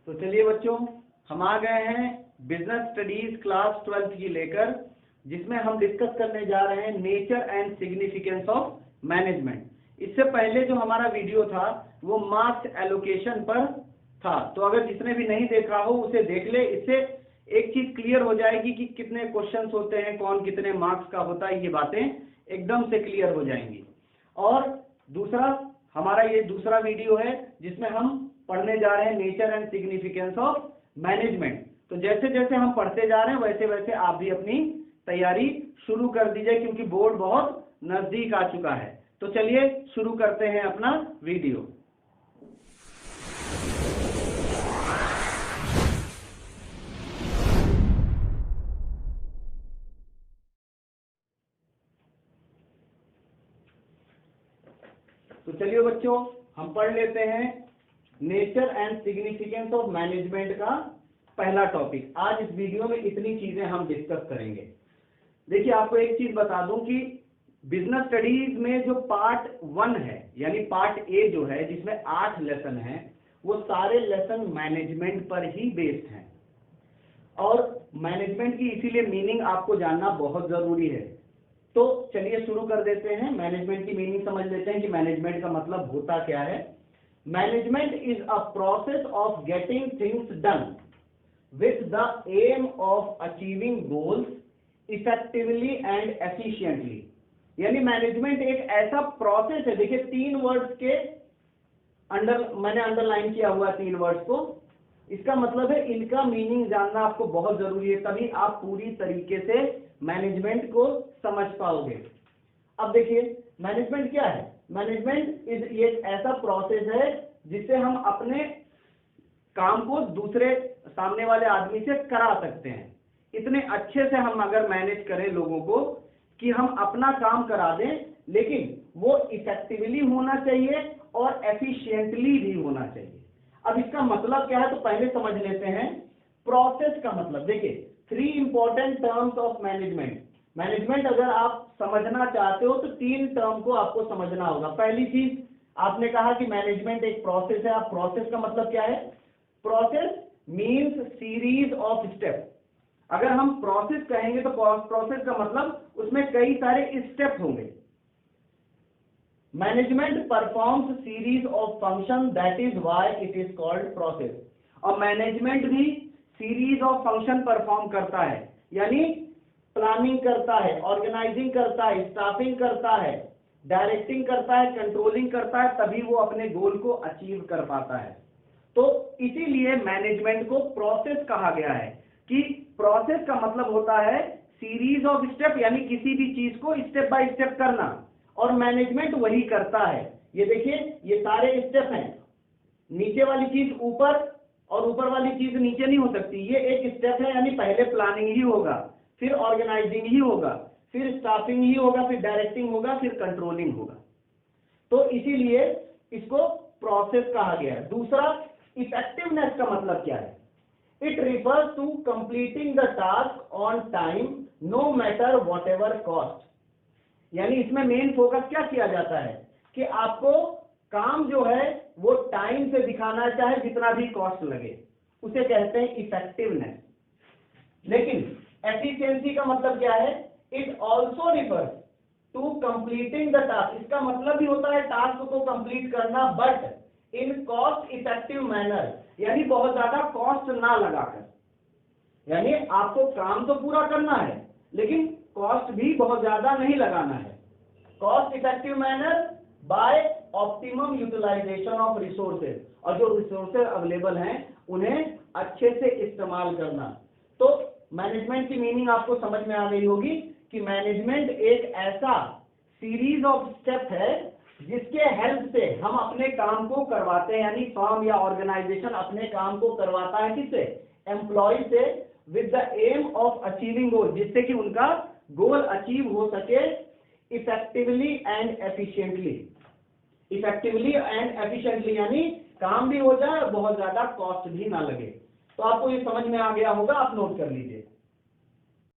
तो चलिए बच्चों, हम आ गए हैं बिजनेस स्टडीज क्लास 12th की लेकर, जिसमें हम डिस्कस करने जा रहे हैं nature and significance of management. इससे पहले जो हमारा वीडियो था वो मार्क्स एलोकेशन पर था, तो अगर जिसने भी नहीं देखा हो उसे देख ले। इससे एक चीज क्लियर हो जाएगी कि कितने क्वेश्चंस होते हैं, कौन कितने मार्क्स का होता है, ये बातें एकदम से क्लियर हो जाएंगी। और दूसरा, हमारा ये दूसरा वीडियो है जिसमें हम पढ़ने जा रहे हैं nature and significance of management. तो जैसे जैसे हम पढ़ते जा रहे हैं वैसे वैसे आप भी अपनी तैयारी शुरू कर दीजिए, क्योंकि बोर्ड बहुत नजदीक आ चुका है। तो चलिए शुरू करते हैं अपना वीडियो। तो चलिए बच्चों, हम पढ़ लेते हैं nature and significance of management का पहला टॉपिक। आज इस वीडियो में इतनी चीजें हम डिस्कस करेंगे। देखिए, आपको एक चीज बता दूं कि बिजनेस स्टडीज में जो पार्ट 1 है, यानी पार्ट ए जो है, जिसमें 8 लेसन हैं, वो सारे लेसन मैनेजमेंट पर ही बेस्ड हैं। और मैनेजमेंट की इसीलिए मीनिंग आपको जानना बहुत जरूरी है। तो चलिए शुरू कर देते हैं। मैनेजमेंट की मीनिंग समझ लेते हैं कि मैनेजमेंट का मतलब होता क्या है। Management is a process of getting things done with the aim of achieving goals effectively and efficiently। यानी मैनेजमेंट एक ऐसा प्रोसेस है। देखिए, 3 वर्ड्स के मैंने अंडरलाइन किया हुआ 3 वर्ड्स को। इसका मतलब है इनका मीनिंग जानना आपको बहुत जरूरी है, तभी आप पूरी तरीके से मैनेजमेंट को समझ पाओगे। अब देखिए, मैनेजमेंट क्या है। मैनेजमेंट एक ऐसा प्रोसेस है जिससे हम अपने काम को दूसरे सामने वाले आदमी से करा सकते हैं। इतने अच्छे से हम अगर मैनेज करें लोगों को कि हम अपना काम करा दें, लेकिन वो इफेक्टिवली होना चाहिए और एफिशिएंटली भी होना चाहिए। अब इसका मतलब क्या है, तो पहले समझ लेते हैं प्रोसेस का मतलब। देखिए, 3 important terms of management. Management अगर आप समझना चाहते हो तो 3 टर्म को आपको समझना होगा। पहली चीज, आपने कहा कि मैनेजमेंट एक प्रोसेस है। अब प्रोसेस का मतलब क्या है। Process means series of step. अगर हम प्रोसेस कहेंगे तो प्रोसेस का मतलब उसमें कई सारे स्टेप होंगे। Management performs series of function, that is why it is called process. और मैनेजमेंट भी सीरीज ऑफ फंक्शन परफॉर्म करता है, यानी प्लानिंग करता है, ऑर्गेनाइजिंग करता है, स्टाफिंग करता है, डायरेक्टिंग करता है, कंट्रोलिंग करता है, तभी वो अपने गोल को अचीव कर पाता है। तो इसीलिए मैनेजमेंट को प्रोसेस कहा गया है कि प्रोसेस का मतलब होता है सीरीज ऑफ स्टेप, यानी किसी भी चीज को स्टेप बाय स्टेप करना, और मैनेजमेंट वही करता है। ये देखिए, ये सारे स्टेप हैं। नीचे वाली चीज ऊपर और ऊपर वाली चीज नीचे नहीं हो सकती। ये एक स्टेप है, यानी पहले प्लानिंग ही होगा, फिर ऑर्गेनाइजिंग ही होगा, फिर स्टाफिंग ही होगा, फिर डायरेक्टिंग होगा, फिर कंट्रोलिंग होगा। तो इसीलिए इसको प्रोसेस कहा गया है। दूसरा, इफेक्टिवनेस का मतलब क्या है। It refers to completing the task on time no matter whatever cost. यानी इसमें मेन फोकस क्या किया जाता है कि आपको काम जो है वो टाइम से दिखाना, चाहे जितना भी कॉस्ट लगे, उसे कहते हैं इफेक्टिवनेस। लेकिन एफिशिएंसी का मतलब क्या है। It also refers to completing the task. इसका मतलब भी होता है टास्क को कंप्लीट करना, but in cost effective manner, यानी बहुत ज्यादा कॉस्ट ना लगाकर। यानी आपको काम तो पूरा करना है, लेकिन कॉस्ट भी बहुत ज्यादा नहीं लगाना है। Cost effective manner by optimum utilisation of resources, और जो रिसोर्सेज अवेलेबल हैं उन्हें अच्छे से इस्तेमाल करना। तो मैनेजमेंट की मीनिंग आपको समझ में आ गई होगी कि मैनेजमेंट एक ऐसा सीरीज ऑफ स्टेप है जिसके हेल्प से हम अपने काम को करवाते हैं, यानी फर्म या ऑर्गेनाइजेशन अपने काम को करवाता है किससे, एम्प्लॉय से, with the aim of achieving goal, जिससे कि उनका गोल अचीव हो सके effectively and efficiently. Effectively and efficiently यानी काम भी हो जाए और बहुत ज्यादा कॉस्ट भी ना लगे। तो आपको ये समझ में आ गया होगा, आप नोट कर लीजिए।